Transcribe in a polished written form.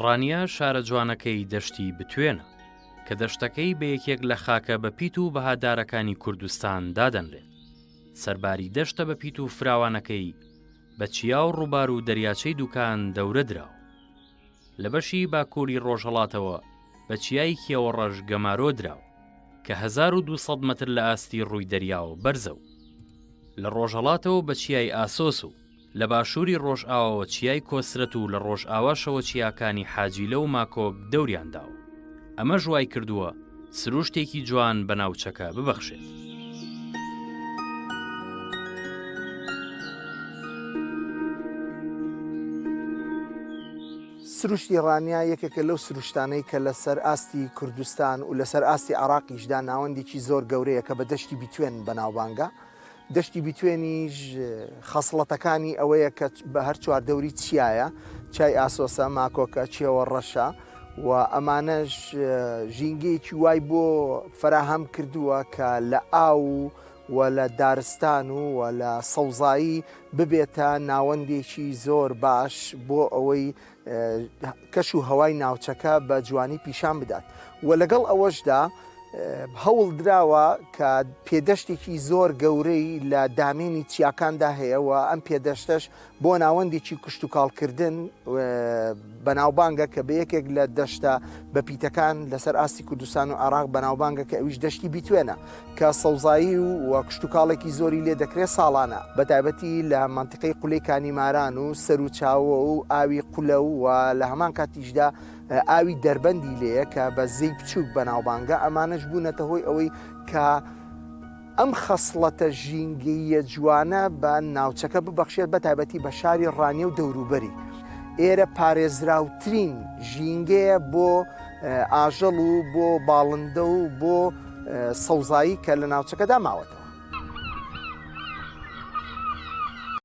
ڕانیا شارە جوانەکەی دەشتی بتوێنە کە دەشتەکەی بە یەکێک لە خاکە بە پیت و بەهادارەکانی کوردستان دادەنرێت. سەرباری دەشتە بە پیت و فراوانەکەی بە چیا و ڕووبار و دەریاچەی دووکان دەورە دراوە. لە بەشی باکووری ڕۆژهەڵاتەوە بە چیای کێوەڕەش گەمارۆ دراوە کە 1200 مەتر لە ئاستی ڕووی دەریاوە بەرزە و لە ڕۆژهەڵاتەوە بە چیای ئاسۆس و لە باشووری ڕۆژئاوەوە چیای کۆسرەت و لە ڕۆژئاواشەوە چیاکانی حاجیلە و ماکۆک دەوریانداوە. ئەمە ژوای کردووە سروشتێکی جوان بە ناوچەکە ببەخشێت. سروشتی ڕانیا یەکێکە لەو سروشتانەی کە لەسەر ئاستی کوردستان و لەسەر ئاستی عراقیشدا ناوەندێکی زۆر گەورەیە کە بە دەشتی بیتوێن بەناوبانگە. دەشتی بیتوێنیش خەسڵەتەکانی ئەوەیە کە بە هەر چواردەوری چیایە، چای ئاسۆسە، ماکۆکە، چێوە ڕەشە و ئەمانەش ژینگەیەکی وای بۆ فراهەم کردووە کە لە ئاو و لە دارستان و لە سەوزایی ببێتە ناوەندێکی زۆر باش بۆ ئەوەی کەش و هەوای ناوچەکە بە جوانی پیشان بدات. و لەگەڵ ئەوەشدا هەوڵ دراوە کە پێدەشتێکی زۆر گەورەی لە دامێنی چیاکاندا هەیەەوە ئەم پێدەشتەش بۆ ناوەندێکی کشت و کاڵکردن بەناوبانگە کە بە یەکێک لە دەشتە بە پیتەکان لەسەر ئاستی کوردستان و عراق بەناوبانگە کە ئەویش دەشتی بیتوێنە کە سەوزایی و کشت و کاڵێکی زۆری لێ دەکرێت ساڵانە بەتایبەتی لە مانتیقەی قولەی کانیماران و سەر و چاوە و ئاوی قولە و لە هەمان کاتیشدا ئاوی دەربەندی لێیە کە بە زەی بچووک بەناوبانگە ئەمانەش بوونەتە هۆی ئەوەی کە ئەم خەسڵەتە ژینگەیە جوانە بە ناوچەکە ببەخشێت بەتایبەتی بە شاری ڕانیە و دەوروبەری. ئێرە پارێزراوترین ژینگەیە بۆ ئاژەڵ و بۆ باڵندە و بۆ سەوزایی کە لە ناوچەکەدا ماوەتە.